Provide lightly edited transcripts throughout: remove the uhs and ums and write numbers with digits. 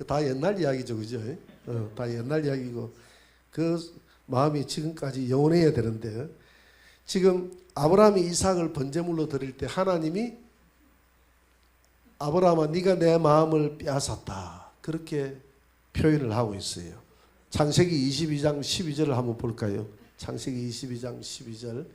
다 옛날 이야기죠, 그죠? 다 옛날 이야기고 그 마음이 지금까지 영원해야 되는데 지금 아브라함이 이삭을 번제물로 드릴 때 하나님이 아브라함아 네가 내 마음을 빼앗았다 그렇게 표현을 하고 있어요. 창세기 22장 12절을 한번 볼까요? 창세기 22장 12절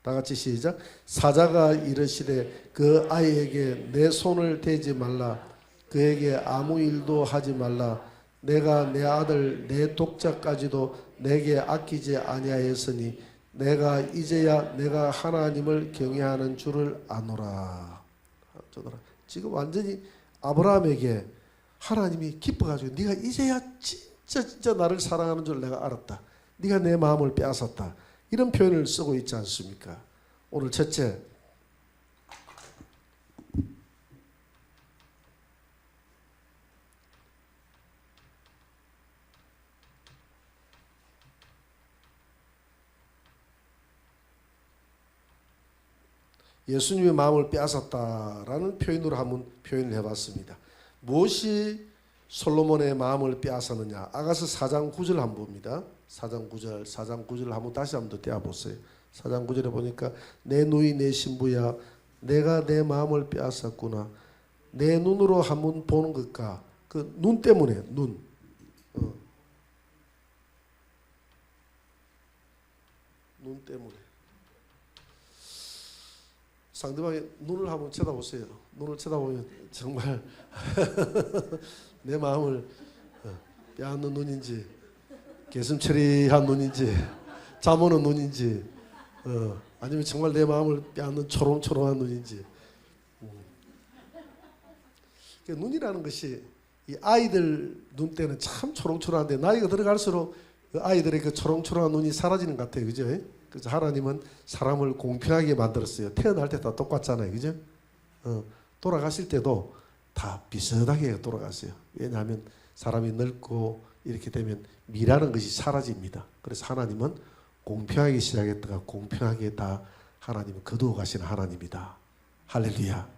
다 같이 시작. 사자가 이르시되 그 아이에게 내 손을 대지 말라 그에게 아무 일도 하지 말라 내가 내 아들 내 독자까지도 내게 아끼지 아니하였으니 내가 이제야 내가 하나님을 경외하는 줄을 아노라. 지금 완전히 아브라함에게 하나님이 기뻐가지고 네가 이제야 진짜 나를 사랑하는 줄 내가 알았다. 네가 내 마음을 빼앗았다. 이런 표현을 쓰고 있지 않습니까? 오늘 첫째, 예수님의 마음을 빼앗았다라는 표현으로 한번 표현을 해봤습니다. 무엇이 솔로몬의 마음을 빼앗았느냐? 아가서 4장 9절 한번 봅니다. 4장 9절 한번 다시 한번 더 떼어보세요. 4장 9절에 보니까 내 누이 내 신부야 내가 내 마음을 빼앗았구나. 내 눈으로 한번 보는 것과 그 눈 때문에 눈. 눈 때문에. 상대방의 눈을 한번 쳐다보세요. 눈을 쳐다보면 정말 내 마음을 빼앗는 눈인지 개슴처리한 눈인지 잠 오는 눈인지 아니면 정말 내 마음을 빼앗는 초롱초롱한 눈인지 눈이라는 것이 이 아이들 눈 때는 참 초롱초롱한데 나이가 들어갈수록 그 아이들의 그 초롱초롱한 눈이 사라지는 것 같아요. 그죠? 그래서 하나님은 사람을 공평하게 만들었어요. 태어날 때 다 똑같잖아요. 그죠? 돌아가실 때도 다 비슷하게 돌아갔어요. 왜냐하면 사람이 늙고 이렇게 되면 미라는 것이 사라집니다. 그래서 하나님은 공평하게 시작했다가 공평하게 다 하나님은 거두어 가시는 하나님이다. 할렐루야.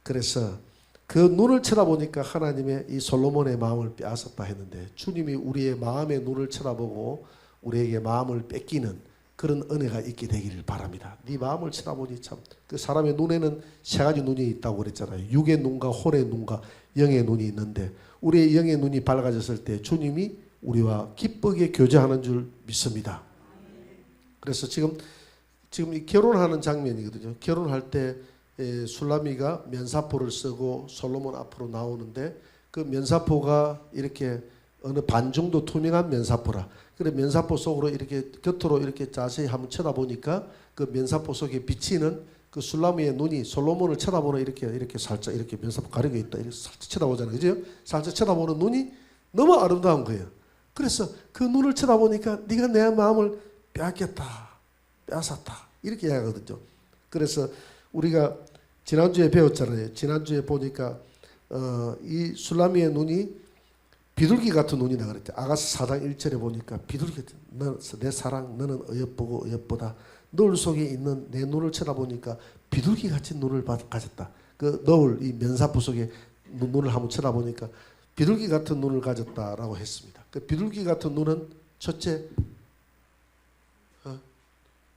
그래서 그 눈을 쳐다보니까 하나님의 이 솔로몬의 마음을 빼앗았다 했는데 주님이 우리의 마음의 눈을 쳐다보고 우리에게 마음을 뺏기는 그런 은혜가 있게 되기를 바랍니다. 네 마음을 쳐다보니 참 그 사람의 눈에는 세 가지 눈이 있다고 그랬잖아요. 육의 눈과 혼의 눈과 영의 눈이 있는데 우리의 영의 눈이 밝아졌을 때 주님이 우리와 기쁘게 교제하는 줄 믿습니다. 그래서 지금 이 결혼하는 장면이거든요. 결혼할 때 술라미가 면사포를 쓰고 솔로몬 앞으로 나오는데 그 면사포가 이렇게 어느 반 정도 투명한 면사포라. 그래 면사포 속으로 이렇게 곁으로 이렇게 자세히 한번 쳐다보니까 그 면사포 속에 비치는 그 술라미의 눈이 솔로몬을 쳐다보는 이렇게 살짝 이렇게 면사포 가리고 있다. 이렇게 살짝 쳐다보잖아요. 그죠? 살짝 쳐다보는 눈이 너무 아름다운 거예요. 그래서 그 눈을 쳐다보니까 네가 내 마음을 빼앗았다. 이렇게 이야기하거든요. 그래서 우리가 지난주에 배웠잖아요. 지난주에 보니까 이 술라미의 눈이 비둘기 같은 눈이다 그랬죠. 아가서 4장 1절에 보니까 비둘기 같은 내 사랑 너는 어여쁘고 어여쁘다. 너울 속에 있는 내 눈을 쳐다보니까 비둘기 같은 눈을 가졌다. 그 너울 이 면사포 속에 눈을 한번 쳐다보니까 비둘기 같은 눈을 가졌다라고 했습니다. 그 비둘기 같은 눈은 첫째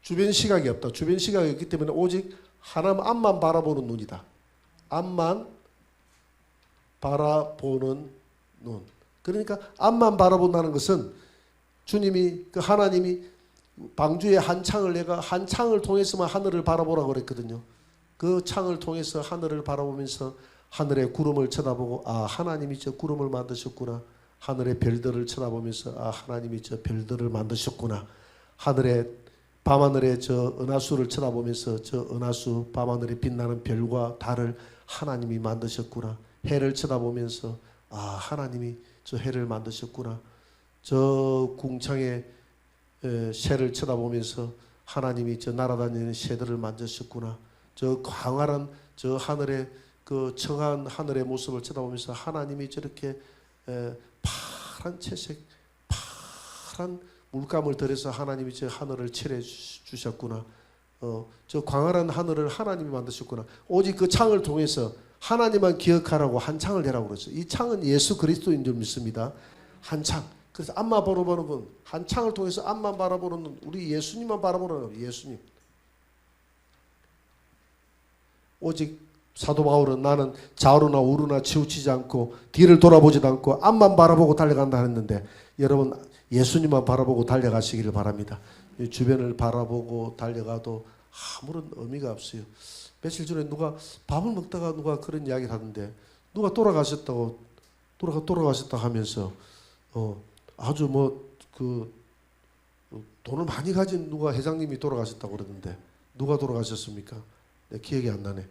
주변 시각이 없다. 주변 시각이 없기 때문에 오직 하나님 앞만 바라보는 눈이다. 앞만 바라보는 눈. 그러니까 앞만 바라본다는 것은 주님이 그 하나님이 방주의 한 창을 통해서만 하늘을 바라보라고 그랬거든요. 그 창을 통해서 하늘을 바라보면서 하늘의 구름을 쳐다보고 아 하나님이 저 구름을 만드셨구나. 하늘의 별들을 쳐다보면서 아 하나님이 저 별들을 만드셨구나. 밤하늘의 저 은하수를 쳐다보면서 저 은하수 밤하늘에 빛나는 별과 달을 하나님이 만드셨구나. 해를 쳐다보면서 아 하나님이 저 해를 만드셨구나. 저 궁창의 새를 쳐다보면서 하나님이 저 날아다니는 새들을 만드셨구나. 저 광활한 저 하늘의 그 청한 하늘의 모습을 쳐다보면서 하나님이 저렇게 파란 채색 파란 물감을 들여서 하나님이 저 하늘을 칠해 주셨구나. 저 광활한 하늘을 하나님이 만드셨구나. 오직 그 창을 통해서 하나님만 기억하라고 한 창을 내라고 그랬어요. 이 창은 예수 그리스도인 줄 믿습니다. 한 창. 그래서 앞만 바라보는 분, 한 창을 통해서 앞만 바라보는 분, 우리 예수님만 바라보는 예수님. 오직 사도 바울은 나는 좌우로나 우로나 치우치지 않고 뒤를 돌아보지도 않고 앞만 바라보고 달려간다 했는데, 여러분 예수님만 바라보고 달려가시기를 바랍니다. 주변을 바라보고 달려가도 아무런 의미가 없어요. 며칠 전에 누가 밥을 먹다가 누가 그런 이야기를 하는데, 누가 돌아가셨다 하면서 아주 돈을 많이 가진 누가 회장님이 돌아가셨다고 그러는데, 누가 돌아가셨습니까? 내 기억이 안 나네.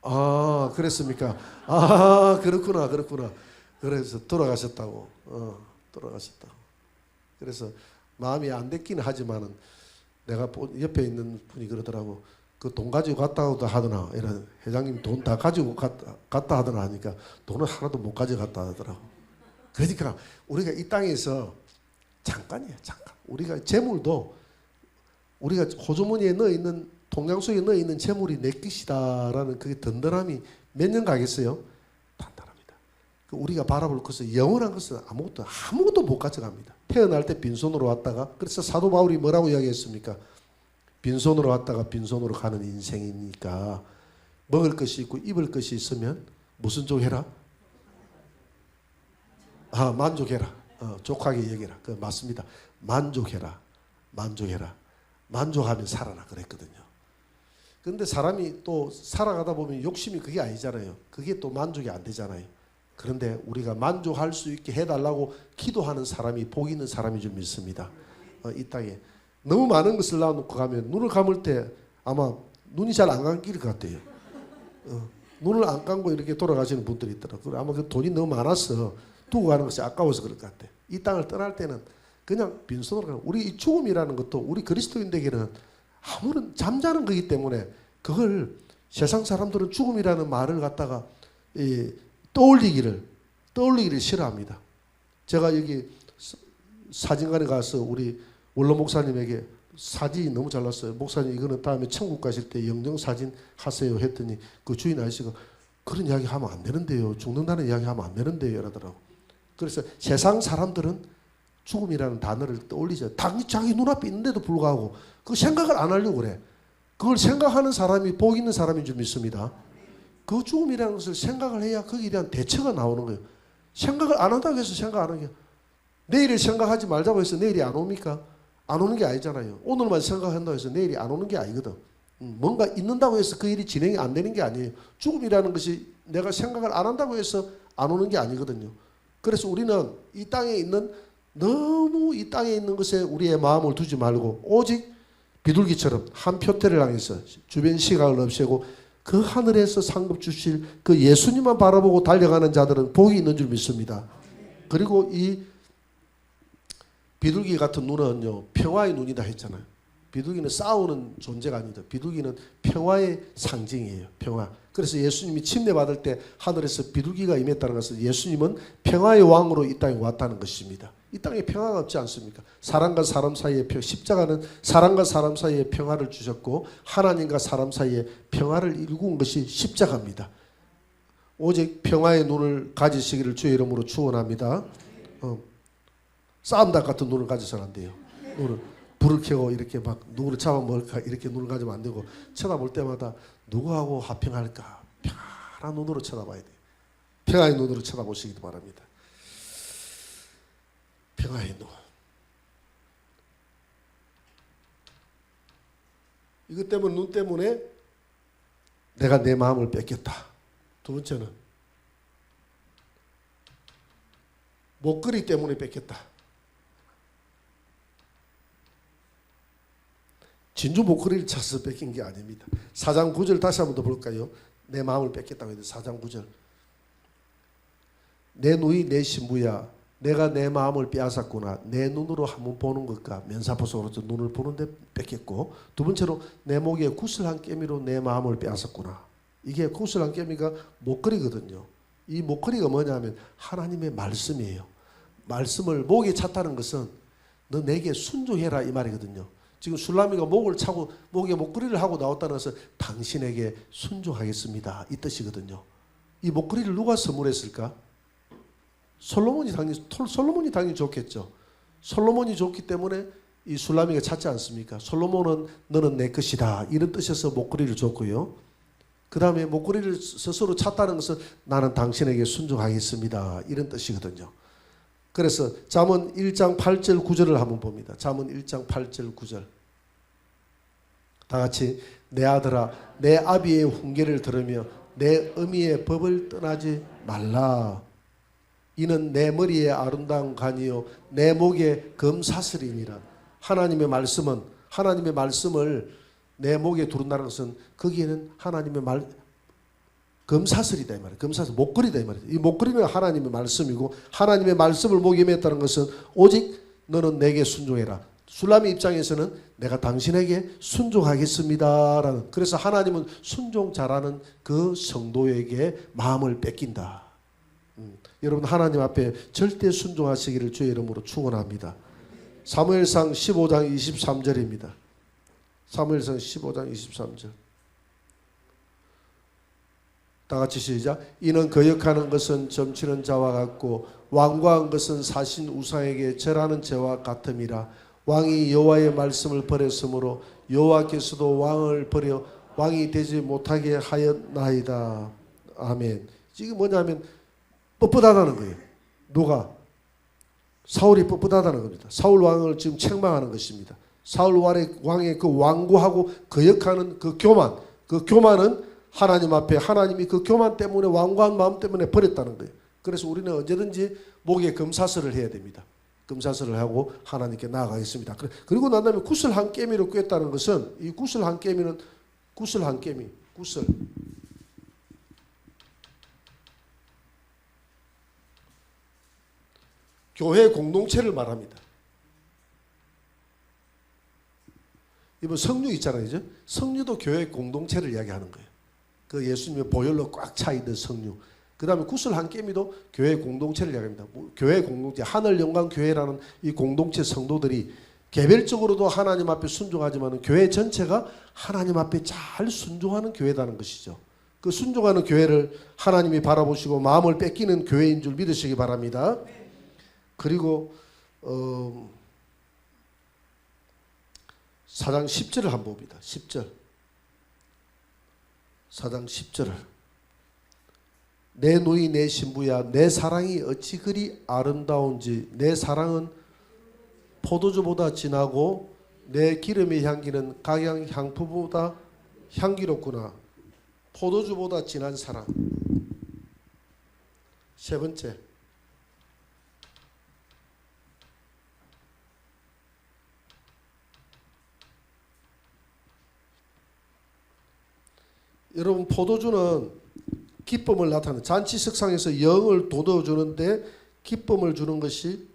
아, 그랬습니까? 아, 그렇구나. 그래서 돌아가셨다고. 돌아가셨다고. 그래서 마음이 안 됐기는 하지만은, 내가 옆에 있는 분이 그러더라고. 그 돈 가지고 갔다 하더나. 이런 회장님 돈 다 가지고 갔다 하더나 하니까 돈을 하나도 못 가져갔다 하더라고. 그러니까 우리가 이 땅에서 잠깐이야, 잠깐. 우리가 재물도 우리가 호주머니에 넣어 있는, 통장 속에 넣어 있는 재물이 내 것이다라는 그게 든든함이 몇 년 가겠어요? 단단합니다. 우리가 바라볼 것은, 영원한 것은 아무것도 못 가져갑니다. 태어날 때 빈손으로 왔다가, 그래서 사도 바울이 뭐라고 이야기했습니까? 빈손으로 왔다가 빈손으로 가는 인생이니까 먹을 것이 있고 입을 것이 있으면 무슨 쪽 해라? 만족해라. 족하게 여기라. 그 맞습니다. 만족해라. 만족하면 살아라 그랬거든요. 그런데 사람이 또 살아가다 보면 욕심이 그게 아니잖아요. 그게 또 만족이 안 되잖아요. 그런데 우리가 만족할 수 있게 해달라고 기도하는 사람이 복 있는 사람인 줄 믿습니다. 이 땅에 너무 많은 것을 놔놓고 가면 눈을 감을 때 아마 눈이 잘 안 감길 것 같아요. 눈을 안 감고 이렇게 돌아가시는 분들이 있더라고요. 아마 그 돈이 너무 많아서 두고 가는 것이 아까워서 그럴 것 같아요. 이 땅을 떠날 때는 그냥 빈손으로 가는, 우리 이 죽음이라는 것도 우리 그리스도인에게는 아무런 잠자는 거기 때문에, 그걸 세상 사람들은 죽음이라는 말을 갖다가 떠올리기를 싫어합니다. 제가 여기 사진관에 가서 우리 원로 목사님에게 사진이 너무 잘 났어요. 목사님 이거는 다음에 천국 가실 때 영정 사진 하세요 했더니, 그 주인 아저씨가 그런 이야기 하면 안 되는데요. 죽는다는 이야기 하면 안 되는데요. 이러더라고. 그래서 세상 사람들은 죽음이라는 단어를 떠올리죠. 자기 눈앞에 있는데도 불구하고 그 생각을 안 하려고 그래. 그걸 생각하는 사람이 복 있는 사람인 줄 믿습니다. 그 죽음이라는 것을 생각을 해야 거기에 대한 대처가 나오는 거예요. 생각을 안 한다고 해서 생각 안 하게. 내일을 생각하지 말자고 해서 내일이 안 옵니까? 안 오는 게 아니잖아요. 오늘만 생각한다고 해서 내일이 안 오는 게 아니거든. 뭔가 있는다고 해서 그 일이 진행이 안 되는 게 아니에요. 죽음이라는 것이 내가 생각을 안 한다고 해서 안 오는 게 아니거든요. 그래서 우리는 이 땅에 있는, 너무 이 땅에 있는 것에 우리의 마음을 두지 말고 오직 비둘기처럼 한 표대를 향해서 주변 시각을 없애고 그 하늘에서 상급 주실 그 예수님만 바라보고 달려가는 자들은 복이 있는 줄 믿습니다. 그리고 이 비둘기 같은 눈은요, 평화의 눈이다 했잖아요. 비둘기는 싸우는 존재가 아니다. 비둘기는 평화의 상징이에요. 평화. 그래서 예수님이 침례받을 때 하늘에서 비둘기가 임했다는 것은 예수님은 평화의 왕으로 이 땅에 왔다는 것입니다. 이 땅에 평화가 없지 않습니까? 사람과 사람 사이의 십자가는 사람과 사람 사이의 평화를 주셨고, 하나님과 사람 사이의 평화를 일구은 것이 십자가입니다. 오직 평화의 눈을 가지시기를 주의 이름으로 축원합니다. 싸움닭 같은 눈을 가져서는 안 돼요. 불을 켜고 이렇게 막 누구를 잡아먹을까 이렇게 눈을 가지면 안 되고, 쳐다볼 때마다 누구하고 화평할까 평안한 눈으로 쳐다봐야 돼요. 평화의 눈으로 쳐다보시기 바랍니다. 평화의 눈. 이것 때문에, 눈 때문에 내가 내 마음을 뺏겼다. 두 번째는 목걸이 때문에 뺏겼다. 진주 목걸이를 찾아서 뺏긴 게 아닙니다. 4장 9절 다시 한 번 더 볼까요? 내 마음을 뺏겼다고 해도 4장 9절. 내 누이 내 신부야, 내가 내 마음을 빼앗았구나. 내 눈으로 한번 보는 것과 면사포석으로서 눈을 보는데 뺏겼고, 두 번째로 내 목에 구슬 한 깨미로 내 마음을 빼앗았구나. 이게 구슬 한 깨미가 목걸이거든요. 이 목걸이가 뭐냐면 하나님의 말씀이에요. 말씀을 목에 찼다는 것은 너 내게 순종해라 이 말이거든요. 지금 술라미가 목을 차고 목에 목걸이를 하고 나왔다는 것은 당신에게 순종하겠습니다 이 뜻이거든요. 이 목걸이를 누가 선물했을까? 솔로몬이 당연히 좋겠죠. 솔로몬이 좋기 때문에 이 술라미가 찾지 않습니까? 솔로몬은 너는 내 것이다 이런 뜻에서 목걸이를 줬고요. 그 다음에 목걸이를 스스로 찾다는 것은 나는 당신에게 순종하겠습니다 이런 뜻이거든요. 그래서 잠언 1장 8절 9절을 한번 봅니다. 잠언 1장 8절 9절 다 같이 내 아들아 내 아비의 훈계를 들으며 내 어미의 법을 떠나지 말라. 이는 내 머리에 아름다운 관이요 내 목에 금사슬이니라. 하나님의 말씀을 내 목에 두른다는 것은 거기에는 하나님의 금사슬이다 이 말이에요. 금사슬 목걸이다 이 말이에요. 이 목걸이는 하나님의 말씀이고 하나님의 말씀을 목에 맸다는 것은 오직 너는 내게 순종해라. 술라미 입장에서는 내가 당신에게 순종하겠습니다라는, 그래서 하나님은 순종 잘하는 그 성도에게 마음을 뺏긴다. 여러분 하나님 앞에 절대 순종하시기를 주의 이름으로 축원합니다. 사무엘상 15장 23절입니다. 사무엘상 15장 23절 다 같이 시작. 이는 거역하는 것은 점치는 자와 같고 완고한 것은 사신 우상에게 절하는 죄와 같음이라. 왕이 여호와의 말씀을 버렸으므로 여호와께서도 왕을 버려 왕이 되지 못하게 하였나이다. 아멘. 지금 뭐냐면 뻣뻣하다는 거예요. 누가? 사울이 뻣뻣하다는 겁니다. 사울 왕을 지금 책망하는 것입니다. 사울 왕의 그 완고하고 거역하는 그 교만은 하나님 앞에 하나님이 그 교만 때문에 완고한 마음 때문에 버렸다는 거예요. 그래서 우리는 언제든지 목에 금사슬을 해야 됩니다. 금사슬을 하고 하나님께 나아가겠습니다. 그리고 난 다음에 구슬 한 깨미로 꿰었다는 것은 이 구슬 한 깨미는 구슬 교회 공동체를 말합니다. 이번 성류 있잖아요. 그죠? 성류도 교회 공동체를 이야기하는 거예요. 그 예수님의 보혈로 꽉 차 있는 성류. 그 다음에 구슬 한 깨미도 교회 공동체를 이야기합니다. 교회 공동체, 하늘영광교회라는 이 공동체 성도들이 개별적으로도 하나님 앞에 순종하지만 교회 전체가 하나님 앞에 잘 순종하는 교회라는 것이죠. 그 순종하는 교회를 하나님이 바라보시고 마음을 뺏기는 교회인 줄 믿으시기 바랍니다. 그리고 4장 10절을 한번 봅니다. 10절. 4장 10절을. 내 누이 내 신부야 내 사랑이 어찌 그리 아름다운지 내 사랑은 포도주보다 진하고 내 기름의 향기는 각양 향품보다 향기롭구나. 포도주보다 진한 사랑. 세 번째. 여러분 포도주는 기쁨을 나타내는, 잔치석상에서 영을 돋워주는데 기쁨을 주는 것이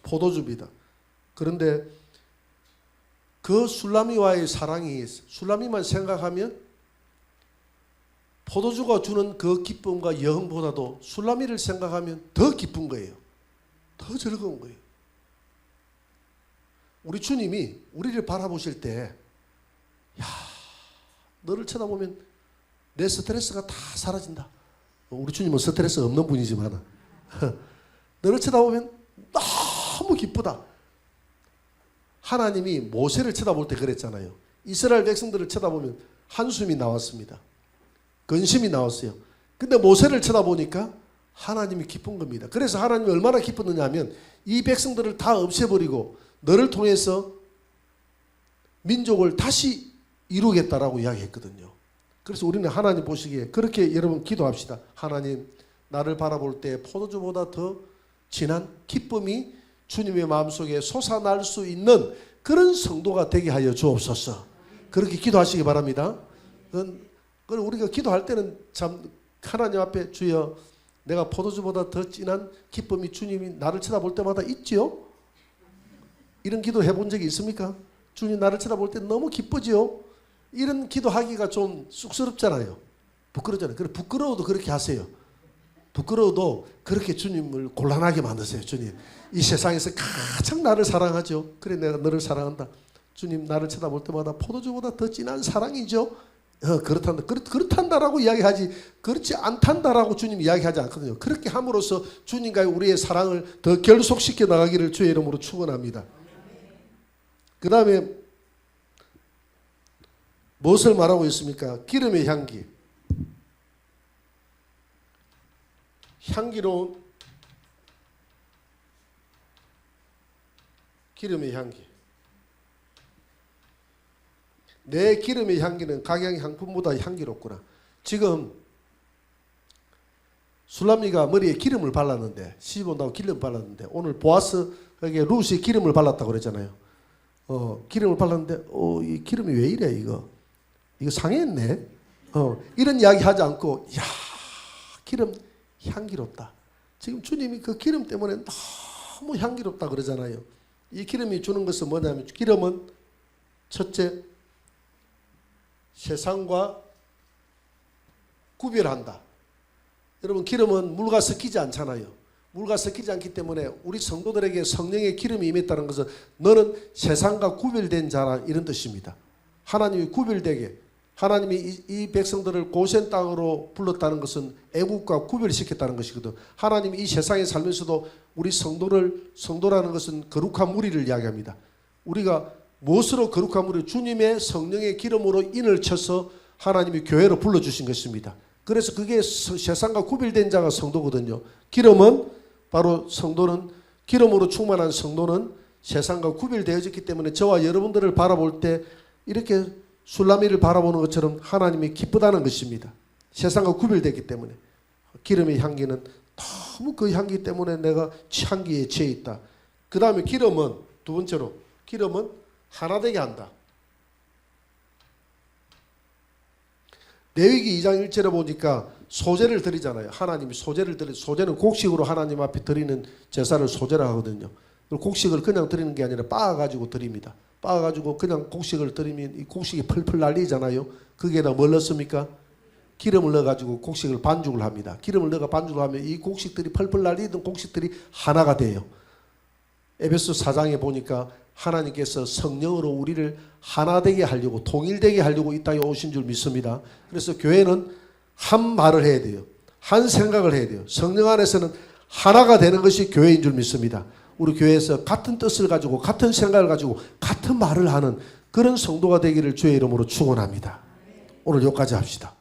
포도주입니다. 그런데 그 술라미와의 사랑이 술라미만 생각하면 포도주가 주는 그 기쁨과 영보다도 술라미를 생각하면 더 기쁜 거예요. 더 즐거운 거예요. 우리 주님이 우리를 바라보실 때 야, 너를 쳐다보면 내 스트레스가 다 사라진다. 우리 주님은 스트레스 없는 분이지만 너를 쳐다보면 너무 기쁘다. 하나님이 모세를 쳐다볼 때 그랬잖아요. 이스라엘 백성들을 쳐다보면 한숨이 나왔습니다. 근심이 나왔어요. 근데 모세를 쳐다보니까 하나님이 기쁜 겁니다. 그래서 하나님이 얼마나 기뻤느냐 하면 이 백성들을 다 없애버리고 너를 통해서 민족을 다시 이루겠다라고 이야기했거든요. 그래서 우리는 하나님 보시기에 그렇게 여러분 기도합시다. 하나님 나를 바라볼 때 포도주보다 더 진한 기쁨이 주님의 마음속에 솟아날 수 있는 그런 성도가 되게 하여 주옵소서. 그렇게 기도하시기 바랍니다. 그럼 우리가 기도할 때는 참 하나님 앞에 주여 내가 포도주보다 더 진한 기쁨이 주님이 나를 쳐다볼 때마다 있지요? 이런 기도 해본 적이 있습니까? 주님 나를 쳐다볼 때 너무 기쁘지요? 이런 기도하기가 좀 쑥스럽잖아요. 부끄럽잖아요. 그래 부끄러워도 그렇게 하세요. 부끄러워도 그렇게 주님을 곤란하게 만드세요. 주님 이 세상에서 가장 나를 사랑하죠. 그래 내가 너를 사랑한다. 주님 나를 쳐다볼 때마다 포도주보다 더 진한 사랑이죠. 그렇단다라고 이야기하지 그렇지 않단다라고 주님 이야기하지 않거든요. 그렇게 함으로써 주님과의 우리의 사랑을 더 결속시켜 나가기를 주의 이름으로 축원합니다. 그 다음에 무엇을 말하고 있습니까? 기름의 향기. 향기로운 기름의 향기. 내 기름의 향기는 각양 향품보다 향기롭구나. 지금 술람이가 머리에 기름을 발랐는데 시집 온다고 기름 발랐는데 오늘 보아스에게 루스에 기름을 발랐다고 그랬잖아요. 기름을 발랐는데 이 기름이 왜 이래 이거 상했네. 이런 이야기 하지 않고 야 기름 향기롭다. 지금 주님이 그 기름 때문에 너무 향기롭다 그러잖아요. 이 기름이 주는 것은 뭐냐면 기름은 첫째 세상과 구별한다. 여러분 기름은 물과 섞이지 않잖아요. 물과 섞이지 않기 때문에 우리 성도들에게 성령의 기름이 임했다는 것은 너는 세상과 구별된 자라 이런 뜻입니다. 하나님이 구별되게 하나님이 이 백성들을 고센 땅으로 불렀다는 것은 애국과 구별시켰다는 것이거든. 하나님이 이 세상에 살면서도 우리 성도라는 것은 거룩한 무리를 이야기합니다. 우리가 무엇으로 거룩한 무리? 주님의 성령의 기름으로 인을 쳐서 하나님이 교회로 불러주신 것입니다. 그래서 그게 세상과 구별된 자가 성도거든요. 기름은 바로 성도는 기름으로 충만한 성도는 세상과 구별되어졌기 때문에 저와 여러분들을 바라볼 때 이렇게 술라미를 바라보는 것처럼 하나님이 기쁘다는 것입니다. 세상과 구별되기 때문에. 기름의 향기는 너무 그 향기 때문에 내가 향기에 취해 있다. 그 다음에 기름은 두 번째로 기름은 하나 되게 한다. 레위기 2장 1절에 보니까 소제를 드리잖아요. 하나님이 소제를 소제는 곡식으로 하나님 앞에 드리는 제사를 소제라 하거든요. 곡식을 그냥 드리는 게 아니라 빻아가지고 드립니다. 빻아가지고 그냥 곡식을 드리면 이 곡식이 펄펄 날리잖아요. 거기에다 뭘 넣습니까? 기름을 넣어가지고 곡식을 반죽을 합니다. 기름을 넣어 반죽을 하면 이 곡식들이 펄펄 날리던 곡식들이 하나가 돼요. 에베소 4장에 보니까 하나님께서 성령으로 우리를 하나 되게 하려고 통일되게 하려고 이 땅에 오신 줄 믿습니다. 그래서 교회는 한 말을 해야 돼요. 한 생각을 해야 돼요. 성령 안에서는 하나가 되는 것이 교회인 줄 믿습니다. 우리 교회에서 같은 뜻을 가지고 같은 생각을 가지고 같은 말을 하는 그런 성도가 되기를 주의 이름으로 축원합니다. 오늘 여기까지 합시다.